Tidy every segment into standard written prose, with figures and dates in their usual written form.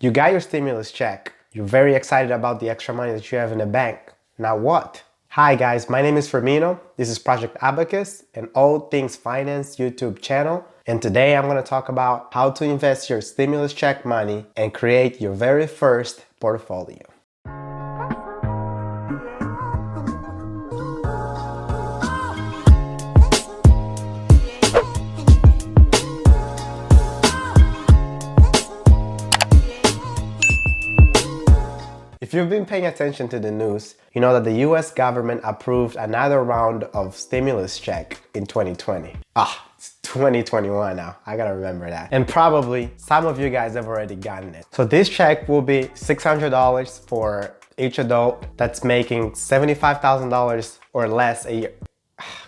You got your stimulus check. You're very excited about the extra money that you have in the bank. Now what? Hi guys, my name is Firmino. This is Project Abacus, an all things finance YouTube channel. And today I'm going to talk about how to invest your stimulus check money and create your very first portfolio. If you've been paying attention to the news, you know that the US government approved another round of stimulus check in 2020. It's 2021 now, I gotta remember that. And probably some of you guys have already gotten it. So this check will be $600 for each adult that's making $75,000 or less a year.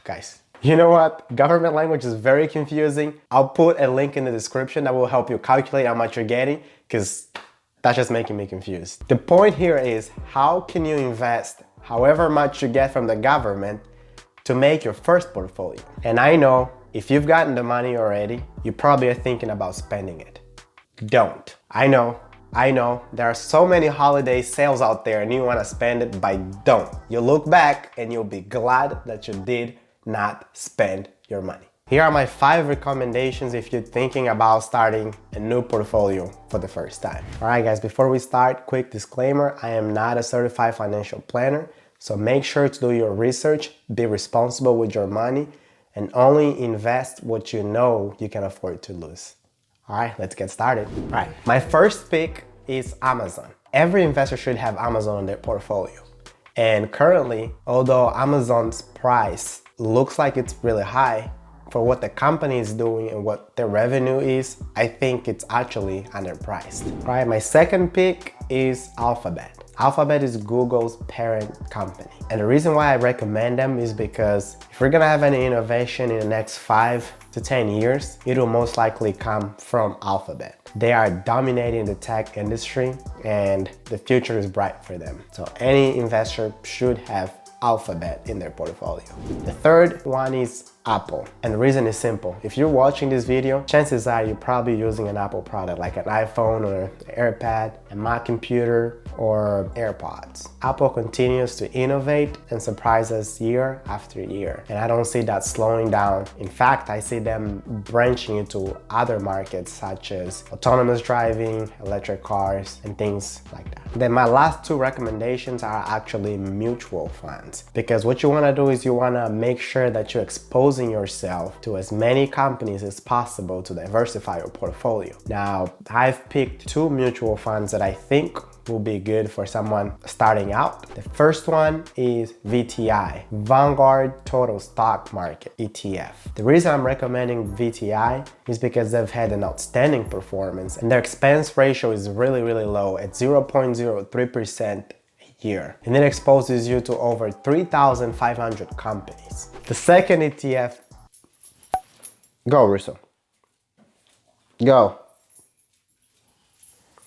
Guys, you know what? Government language is very confusing. I'll put a link in the description that will help you calculate how much you're getting, because that's just making me confused. The point here is, how can you invest however much you get from the government to make your first portfolio? And I know if you've gotten the money already, you probably are thinking about spending it. Don't. I know, there are so many holiday sales out there and you want to spend it, but don't. You'll look back and you'll be glad that you did not spend your money. Here are my 5 recommendations if you're thinking about starting a new portfolio for the first time. All right guys, before we start, quick disclaimer, I am not a certified financial planner, so make sure to do your research, be responsible with your money, and only invest what you know you can afford to lose. All right, let's get started. All right, my first pick is Amazon. Every investor should have Amazon in their portfolio. And currently, although Amazon's price looks like it's really high, for what the company is doing and what their revenue is, I think it's actually underpriced. All right, my second pick is Alphabet. Alphabet is Google's parent company. And the reason why I recommend them is because if we're gonna have any innovation in the next 5 to 10 years, it will most likely come from Alphabet. They are dominating the tech industry and the future is bright for them. So any investor should have Alphabet in their portfolio. The third one is Apple. And the reason is simple. If you're watching this video, chances are you're probably using an Apple product like an iPhone or an AirPad, a Mac computer, or AirPods. Apple continues to innovate and surprise us year after year. And I don't see that slowing down. In fact, I see them branching into other markets such as autonomous driving, electric cars, and things like that. Then my last 2 recommendations are actually mutual funds. Because what you wanna do is you wanna make sure that you're exposing yourself to as many companies as possible to diversify your portfolio. Now, I've picked 2 mutual funds that I think will be good for someone starting out. The first one is VTI, Vanguard Total Stock Market ETF. The reason I'm recommending VTI is because they've had an outstanding performance and their expense ratio is really low at 0.03% a year. And it exposes you to over 3,500 companies. The second ETF, go Russo, go.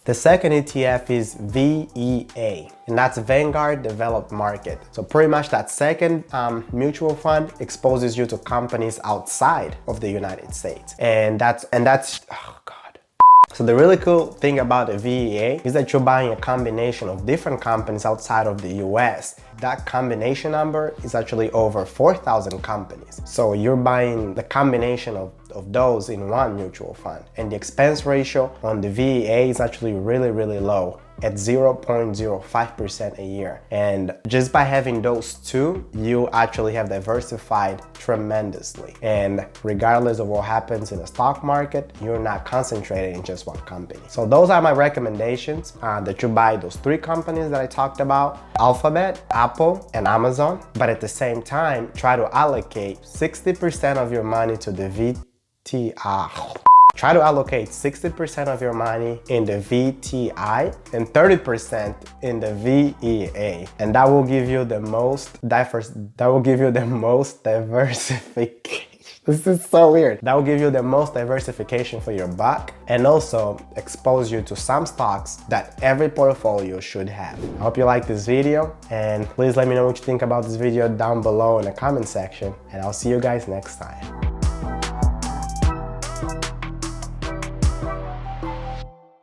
The second ETF is VEA, and that's Vanguard Developed Market. So pretty much that second mutual fund exposes you to companies outside of the United States. And that's, oh God. So the really cool thing about the VEA is that you're buying a combination of different companies outside of the US. That combination number is actually over 4,000 companies. So you're buying the combination of those in one mutual fund. And the expense ratio on the VEA is actually really low at 0.05% a year. And just by having those 2, you actually have diversified tremendously. And regardless of what happens in the stock market, you're not concentrated in just one company. So those are my recommendations, that you buy those 3 companies that I talked about: Alphabet, Apple, and Amazon. But at the same time, try to allocate 60% of your money to the VTI. Try to allocate 60% of your money in the VTI and 30% in the VEA. And that will give you the most diversification. This is so weird. That will give you the most diversification for your buck and also expose you to some stocks that every portfolio should have. I hope you like this video and please let me know what you think about this video down below in the comment section, and I'll see you guys next time.